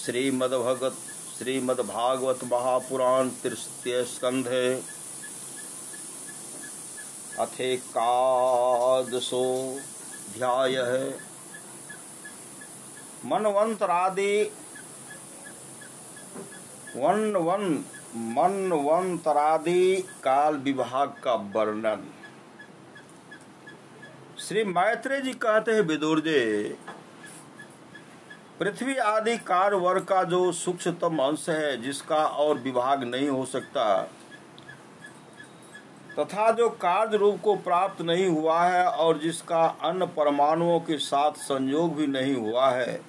श्रीमद्भागवत महापुराण तृतीय स्कंधे अथेकादशोऽध्यायः। मनवंतरादि काल विभाग का वर्णन। श्री मैत्रेय जी कहते हैं, विदुर जी, पृथ्वी आदि कार्य वर्ग का जो सूक्ष्मतम अंश है, जिसका और विभाग नहीं हो सकता, तथा जो कार्य रूप को प्राप्त नहीं हुआ है और जिसका अन्य परमाणुओं के साथ संयोग भी नहीं हुआ है,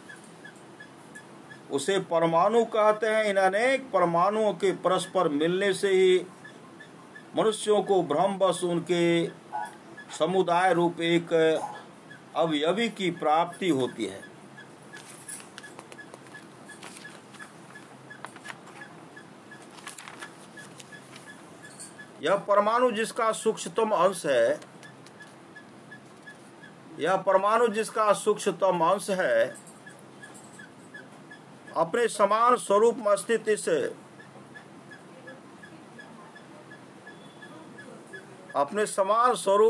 उसे परमाणु कहते हैं। इन अनेक परमाणुओं के परस्पर मिलने से ही मनुष्यों को भ्रमवश उनके समुदाय रूप एक अवयवी की प्राप्ति होती है। यह परमाणु जिसका सूक्ष्मतम अंश है, अपने समान स्वरूप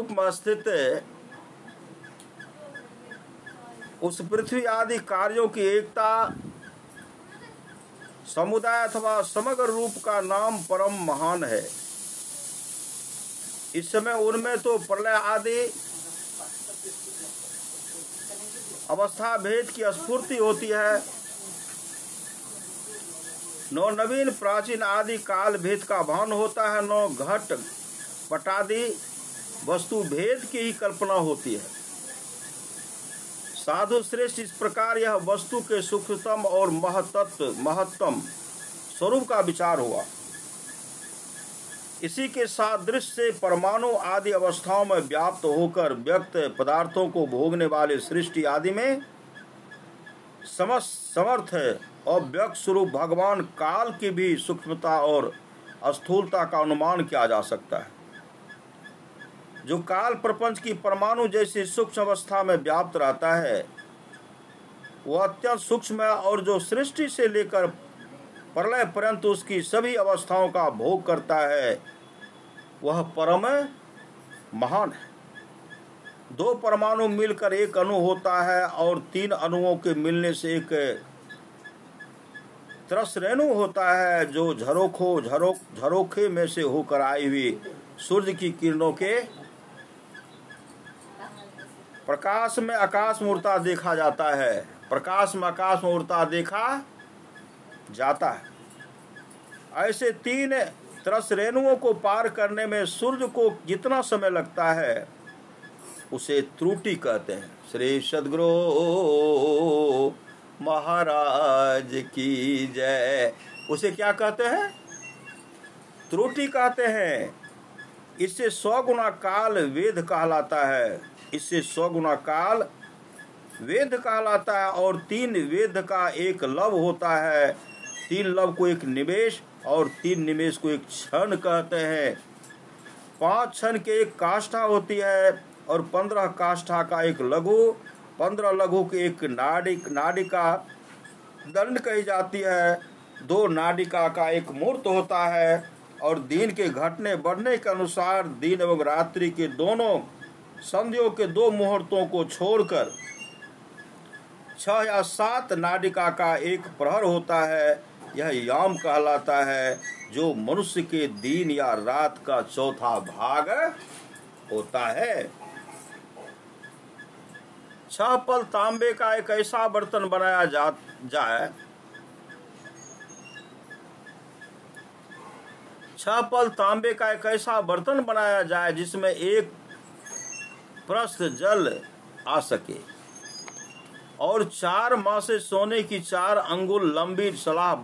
में स्थित उस पृथ्वी आदि कार्यों की एकता, समुदाय अथवा समग्र रूप का नाम परम महान है। इस समय उनमें तो प्रलय आदि अवस्था भेद की स्फूर्ति होती है, नो नवीन प्राचीन आदि काल भेद का भान होता है, नो घट पटादि वस्तु भेद की ही कल्पना होती है। साधु श्रेष्ठ, इस प्रकार यह वस्तु के सूक्ष्मतम और महत्तम स्वरूप का विचार हुआ। इसी के साथ दृश्य से परमाणु आदि अवस्थाओं में व्याप्त होकर व्यक्त पदार्थों को भोगने वाले सृष्टि आदि में समर्थ है और व्यक्त स्वरूप भगवान काल की भी सूक्ष्मता और स्थूलता का अनुमान किया जा सकता है। जो काल प्रपंच की परमाणु जैसी सूक्ष्म अवस्था में व्याप्त रहता है, वह अत्यंत सूक्ष्म है, और जो सृष्टि से लेकर प्रलय पर्यंत उसकी सभी अवस्थाओं का भोग करता है, वह परम महान है। दो परमाणु मिलकर एक अणु होता है और तीन अणुओं के मिलने से एक त्रसरेणु होता है, जो झरोखे में से होकर आई हुई सूर्य की किरणों के प्रकाश में आकाश में उड़ता देखा जाता है। ऐसे तीन त्रसरेणुओं को पार करने में सूर्य को जितना समय लगता है, उसे त्रुटि कहते हैं। श्री सद्गुरु महाराज की जय। उसे क्या कहते हैं? त्रुटि कहते हैं। इससे 100 गुना काल वेद कहलाता है और 3 वेद का एक लव होता है। 3 लव को एक निमेष और 3 निमेष को एक क्षण कहते हैं। 5 क्षण के एक काष्ठा होती है और 15 काष्ठा का एक लघु, 15 लघु के एक नाडिका दंड कही जाती है। 2 नाडिका का एक मुहूर्त होता है और दिन के घटने बढ़ने के अनुसार दिन एवं रात्रि के दोनों संधियों के 2 मुहूर्तों को छोड़कर 6 या 7 नाडिका का एक प्रहर होता है। यह याम कहलाता है, जो मनुष्य के दिन या रात का चौथा भाग होता है। 6 पल तांबे का एक ऐसा बर्तन बनाया जाए 6 पल तांबे का एक ऐसा बर्तन बनाया जाए जिसमें एक प्रस्थ जल आ सके, और 4 माह से सोने की 4 अंगुल लंबी सलाई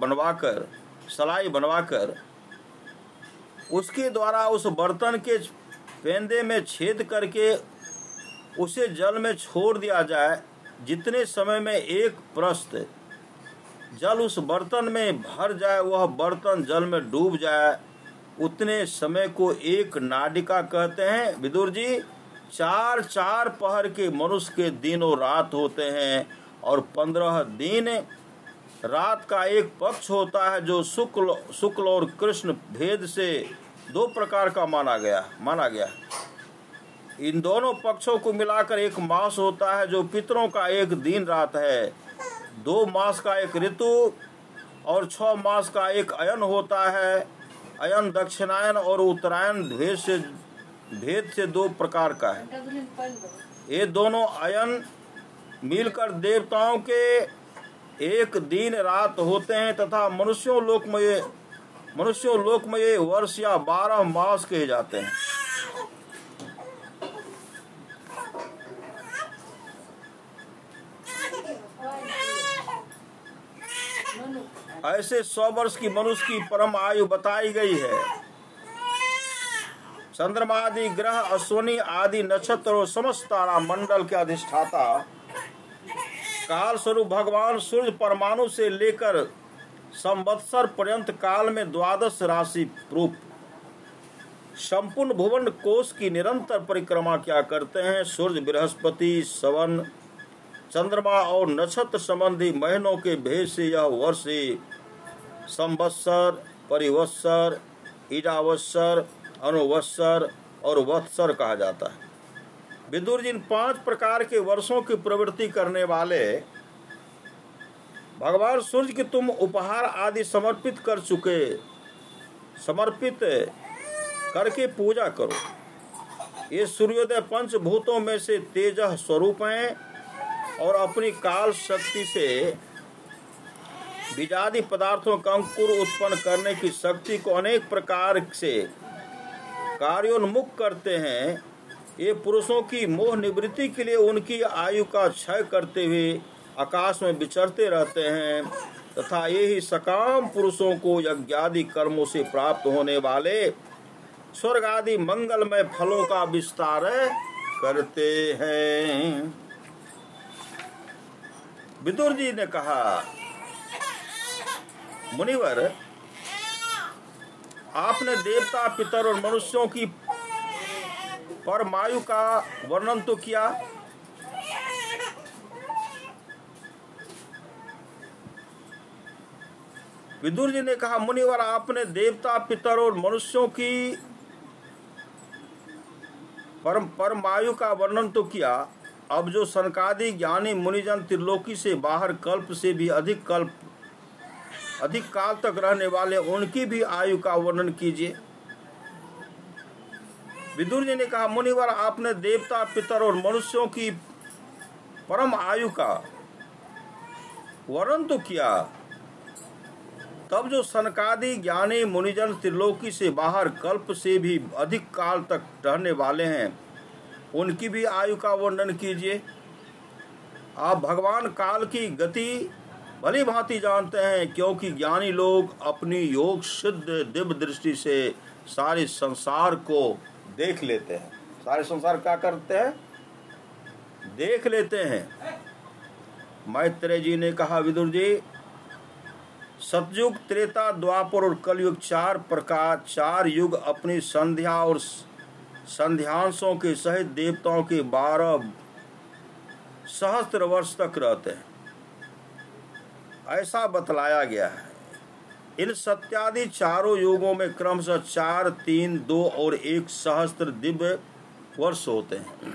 बनवाकर उसके द्वारा उस बर्तन के पेंदे में छेद करके उसे जल में छोड़ दिया जाए। जितने समय में एक प्रस्थ जल उस बर्तन में भर जाए, वह बर्तन जल में डूब जाए, उतने समय को एक नाडिका कहते हैं। विदुर जी, 4 पहर के मनुष्य के दिन और रात होते हैं और 15 दिन रात का एक पक्ष होता है जो शुक्ल और कृष्ण भेद से दो प्रकार का माना गया। इन दोनों पक्षों को मिलाकर एक मास होता है जो पितरों का एक दिन रात है। 2 मास का एक ऋतु और 6 मास का एक अयन होता है। अयन दक्षिणायन और उत्तरायण भेद से 2 प्रकार का है। ये दोनों अयन मिलकर देवताओं के एक दिन रात होते हैं तथा मनुष्यों लोक में ये वर्ष या 12 मास कहे जाते हैं। ऐसे 100 वर्ष की मनुष्य की परम आयु बताई गई है। चंद्रमा आदि ग्रह, अश्विनी आदि नक्षत्र और समस्त तारा मंडल के अधिष्ठाता काल स्वरूप भगवान सूर्य परमाणु से लेकर संवत्सर पर्यंत काल में 12 राशि रूप संपूर्ण भुवन कोश की निरंतर परिक्रमा क्या करते हैं। सूर्य, बृहस्पति, सवन, चंद्रमा और नक्षत्र संबंधी महीनों के भेद से यह वर्ष संवत्सर, परिवत्सर, ईडावत्सर, अनुवत्सर और वत्सर कहा जाता है। विदुर जी, इन 5 प्रकार के वर्षों की प्रवृत्ति करने वाले भगवान सूर्य की तुम उपहार आदि समर्पित करके पूजा करो। ये सूर्योदय पंचभूतों में से तेज स्वरूप हैं और अपनी काल शक्ति से बीजादि पदार्थों का अंकुर उत्पन्न करने की शक्ति को अनेक प्रकार से कार्योन्मुख करते हैं। ये पुरुषों की मोह निवृत्ति के लिए उनकी आयु का क्षय करते हुए आकाश में विचरते रहते हैं तथा ये ही सकाम पुरुषों को यज्ञादि कर्मों से प्राप्त होने वाले स्वर्ग आदि मंगलमय फलों का विस्तार करते हैं। विदुर जी ने कहा, मुनिवर, आपने देवता, पितर और मनुष्यों की परमायु का वर्णन तो किया, विदुर जी ने कहा, मुनिवर, आपने देवता, पितर और मनुष्यों की परमायु का वर्णन तो किया। अब जो सनकादि ज्ञानी मुनिजन त्रिलोकी से बाहर कल्प से भी अधिक काल तक रहने वाले उनकी भी आयु का वर्णन कीजिए। विदुर जी ने कहा, मुनिवर, आपने देवता, पितर और मनुष्यों की परम आयु का वर्णन तो किया। तब जो सनकादि ज्ञानी मुनिजन त्रिलोकी से बाहर कल्प से भी अधिक काल तक रहने वाले हैं उनकी भी आयु का वर्णन कीजिए। आप भगवान काल की गति भली भांति जानते हैं, क्योंकि ज्ञानी लोग अपनी योग सिद्ध दिव्य दृष्टि से सारे संसार को देख लेते हैं। सारे संसार क्या करते हैं? देख लेते हैं। मैत्रेय जी ने कहा, विदुर जी, सतयुग, त्रेता, द्वापर और कलयुग 4 युग अपनी संध्या और संध्यांशों के सहित देवताओं के 12 सहस्त्र वर्ष तक रहते हैं, ऐसा बतलाया गया है। इन सत्यादि 4 युगों में क्रमशः 4, 3, 2 और 1 सहस्त्र दिव्य वर्ष होते हैं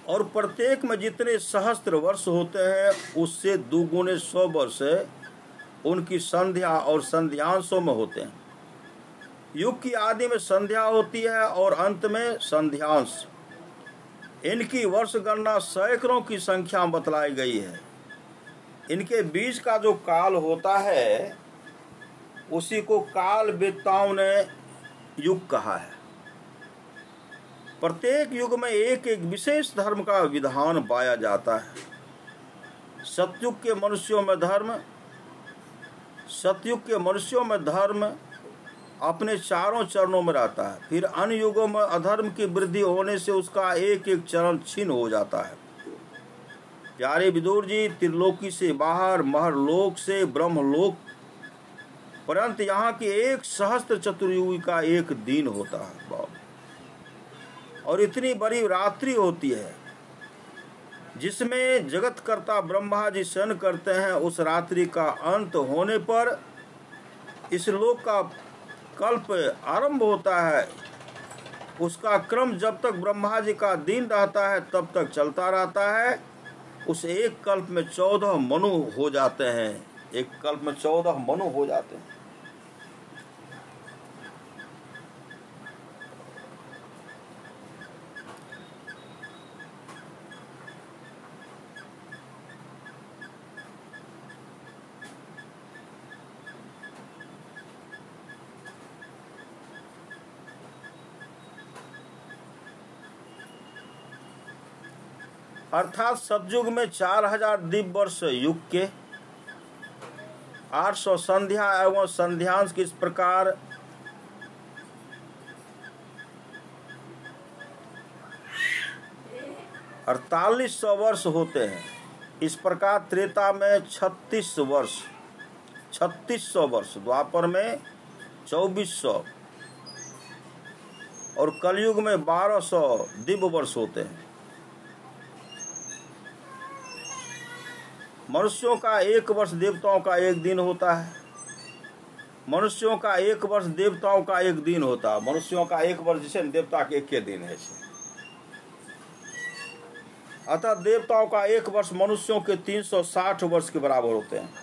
और प्रत्येक में जितने सहस्त्र वर्ष होते हैं उससे 2 गुने 100 वर्ष उनकी संध्या और संध्यांशों में होते हैं। युग की आदि में संध्या होती है और अंत में संध्यांश। इनकी वर्ष गणना सैकड़ों की संख्या बतलाई गई है। इनके बीच का जो काल होता है उसी को काल वेत्ताओं ने युग कहा है। प्रत्येक युग में एक एक विशेष धर्म का विधान पाया जाता है। सतयुग के मनुष्यों में धर्म अपने 4 चरणों में रहता है। फिर अन्य युगों में अधर्म की वृद्धि होने से उसका एक एक चरण छीन हो जाता है। प्यारे विदुर जी, त्रिलोकी से बाहर महरलोक से ब्रह्मलोक पर्यंत यहाँ की 1 सहस्त्र चतुर्युगी का एक दिन होता है और इतनी बड़ी रात्रि होती है। जिसमें जगतकर्ता ब्रह्मा जी शयन करते हैं, उस रात्रि का अंत होने पर इस लोक का कल्प आरंभ होता है। उसका क्रम जब तक ब्रह्मा जी का दिन रहता है तब तक चलता रहता है। उस एक कल्प में 14 मनु हो जाते हैं। एक कल्प में 14 मनु हो जाते हैं। अर्थात सतयुग में 4000 दिव्य वर्ष युग के 800 संध्या एवं संध्यांश किस प्रकार 4800 वर्ष होते हैं। इस प्रकार त्रेता में 3600 वर्ष, द्वापर में 2400 और कलयुग में 1200 दिव्य वर्ष होते हैं। मनुष्यों का 1 वर्ष देवताओं का 1 दिन होता है। मनुष्यों का 1 वर्ष देवताओं का 1 दिन होता है। मनुष्यों का 1 वर्ष जिसे देवता के 1 दिन है। अतः देवताओं का 1 वर्ष मनुष्यों के 360 वर्ष के बराबर होते हैं।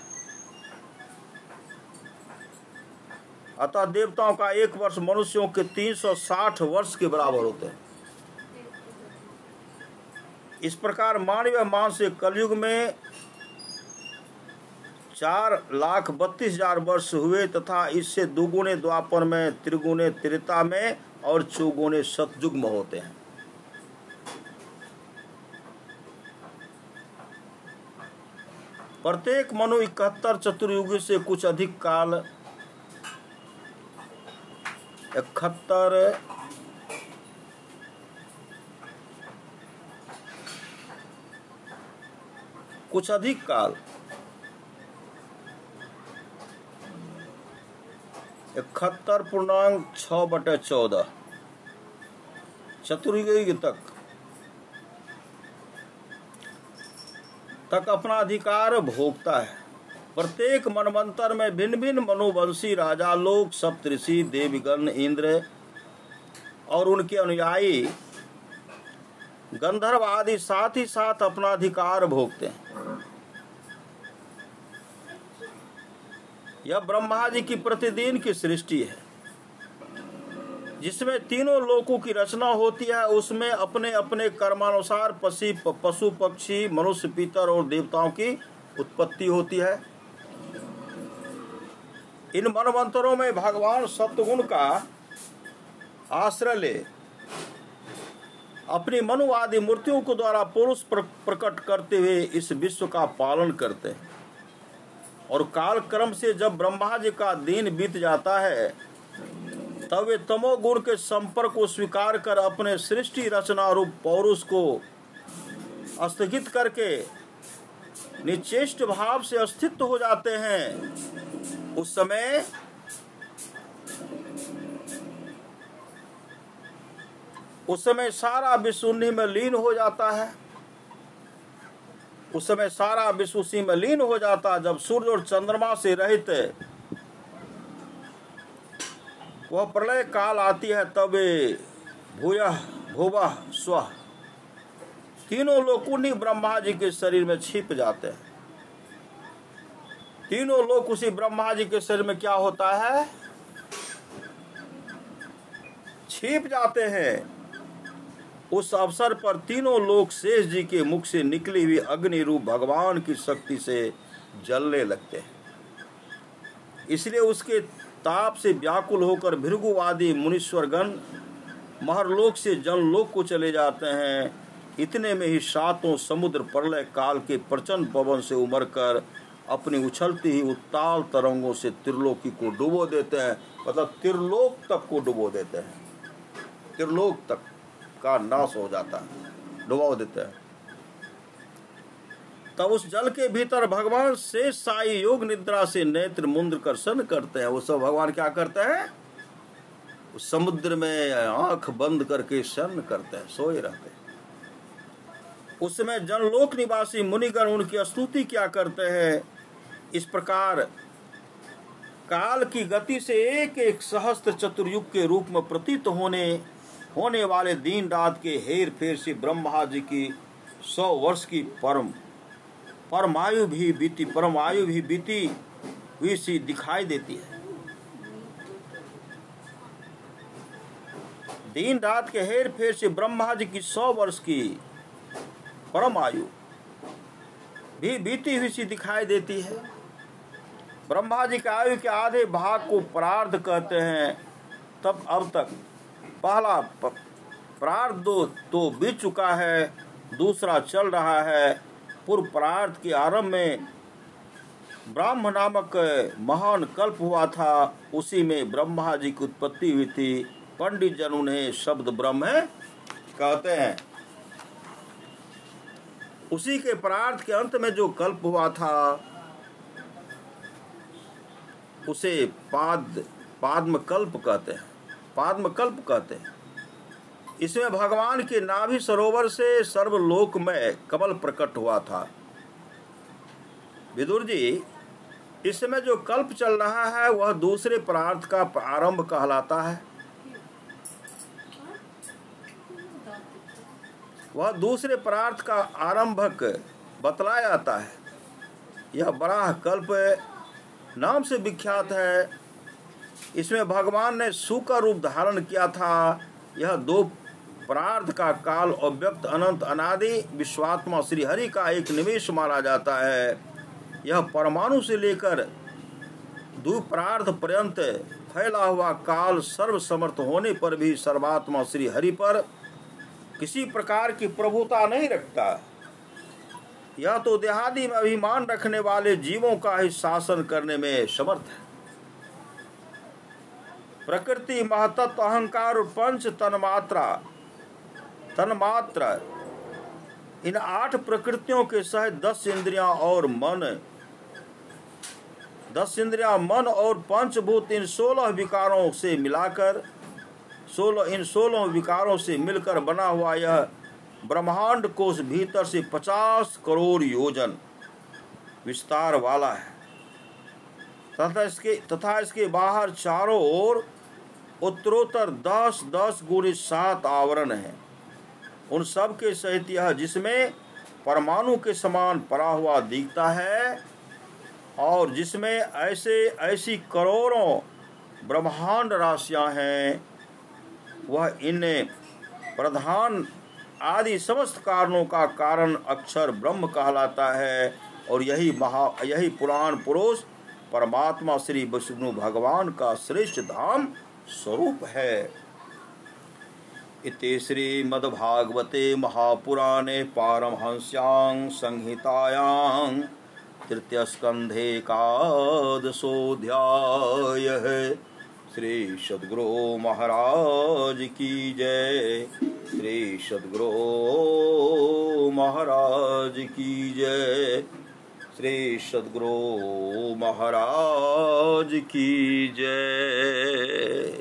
अतः देवताओं का 1 वर्ष मनुष्यों के 360 वर्ष के बराबर होते हैं। इस प्रकार मानवीय मान से कलयुग में 4,32,000 वर्ष हुए तथा इससे दुगुने द्वापर में, त्रिगुणे त्रेता में और चौगुने सतयुग में होते हैं। प्रत्येक मनु 71 चतुर्युगी से कुछ अधिक काल 71 कुछ अधिक काल 71.6/14 चतुर्युगी तक अपना अधिकार भोगता है। प्रत्येक मनवंतर में भिन्न भिन्न मनुवंशी राजा लोग, सप्तऋषि, देवगण, इंद्र और उनके अनुयायी गंधर्व आदि साथ ही साथ अपना अधिकार भोगते हैं। यह ब्रह्मा जी की प्रतिदिन की सृष्टि है, जिसमें तीनों लोकों की रचना होती है। उसमें अपने अपने कर्मानुसार पशु पक्षी, मनुष्य, पितर और देवताओं की उत्पत्ति होती है। इन मनवंतरों में भगवान सत्वगुण का आश्रय ले अपनी मनु आदि मूर्तियों को द्वारा पुरुष प्रकट करते हुए इस विश्व का पालन करते हैं। और काल क्रम से जब ब्रह्मा जी का दिन बीत जाता है तब वे तमोगुण के संपर्क को स्वीकार कर अपने सृष्टि रचना रूप पौरुष को स्थगित करके निश्चेष्ट भाव से अस्तित्व हो जाते हैं। उस समय सारा विश्व उन्हीं में लीन हो जाता है। उस समय सारा विश्व उसी में लीन हो जाता है। जब सूर्य और चंद्रमा से रहित वह प्रलय काल आती है तब भूयः भुवः स्वः तीनों लोग उन्हीं ब्रह्मा जी के शरीर में छिप जाते हैं। तीनों लोग उसी ब्रह्मा जी के शरीर में क्या होता है, छिप जाते हैं। उस अवसर पर तीनों लोग शेष जी के मुख से निकली हुई अग्नि रूप भगवान की शक्ति से जलने लगते हैं। इसलिए उसके ताप से व्याकुल होकर भृगुवादी मुनीश्वरगण महरलोक से जनलोक को चले जाते हैं। इतने में ही 7 समुद्र प्रलय काल के प्रचंड पवन से उमड़ कर अपनी उछलती ही उत्ताल तरंगों से त्रिलोकी को डुबो देते हैं। मतलब त्रिलोक तक को डुबो देते हैं। त्रिलोक तक का नाश हो जाता है, डुबो देते हैं। तब उस जल के भीतर भगवान शेष साई योग निद्रा से नेत्र मुंद्र कर शन करते हैं। वो सब भगवान क्या करते हैं, उस समुद्र में आंख बंद करके शन करते हैं, सोए रहते हैं। उस समय जनलोक निवासी मुनिगण उनकी स्तुति क्या करते हैं। इस प्रकार काल की गति से एक एक सहस्त्र चतुर्युग के रूप में प्रतीत होने वाले दिन रात के हेर फेर से ब्रह्मा जी की 100 वर्ष की परमायु भी बीती हुई सी दिखाई देती है। दिन रात के हेर फेर से ब्रह्मा जी की 100 वर्ष की परम आयु भी बीती हुई सी दिखाई देती है। ब्रह्मा जी के आयु के आधे भाग को प्रार्ध कहते हैं। तब अब तक पहला प्रार्ध तो बीत चुका है, दूसरा चल रहा है। पूर्व प्रार्ध के आरंभ में ब्रह्म नामक महान कल्प हुआ था, उसी में ब्रह्मा जी की उत्पत्ति हुई थी। पंडित जन उन्हें शब्द ब्रह्म कहते हैं। उसी के प्रार्थ के अंत में जो कल्प हुआ था उसे पाद्म कल्प कहते हैं। इसमें भगवान के नाभि सरोवर से सर्वलोक में कमल प्रकट हुआ था। विदुर जी, इस समय जो कल्प चल रहा है वह दूसरे प्रार्थ का आरंभ कहलाता है। वह दूसरे प्रार्थ का आरंभक बतलाया जाता है। यह बराह कल्प नाम से विख्यात है। इसमें भगवान ने सु का रूप धारण किया था। यह 2 प्रार्थ का काल अव्यक्त अनंत अनादि विश्वात्मा श्री हरि का एक निमेष माना जाता है। यह परमाणु से लेकर 2 प्रार्थ पर्यंत फैला हुआ काल सर्वसमर्थ होने पर भी सर्वात्मा श्री हरि पर किसी प्रकार की प्रभुता नहीं रखता। यह तो देहादि में अभिमान रखने वाले जीवों का ही शासन करने में समर्थ है। प्रकृति, महतत्व, अहंकार और पंच तन्मात्र इन 8 प्रकृतियों के सहित 10 इंद्रियां, मन और पंचभूत इन 16 विकारों से मिलाकर 16 विकारों से मिलकर बना हुआ यह ब्रह्मांड कोश भीतर से 50 करोड़ योजन विस्तार वाला है तथा इसके बाहर चारों ओर उत्तरोत्तर 10-10 गुणे 7 आवरण हैं। उन सब के सहित यह जिसमें परमाणु के समान पड़ा हुआ दिखता है और जिसमें ऐसी करोड़ों ब्रह्मांड राशियां हैं, वह इन प्रधान आदि समस्त कारणों का कारण अक्षर ब्रह्म कहलाता है। और यही पुराण पुरुष परमात्मा श्री विष्णु भगवान का श्रेष्ठ धाम स्वरूप है। इति श्रीमद्भागवते महापुराणे पारमहंस्यां संहितायां तृतीय स्कंधे एकादशोऽध्यायः। श्री सद्गुरु महाराज की जय। श्री सद्गुरु महाराज की जय। श्री सद्गुरु महाराज की जय।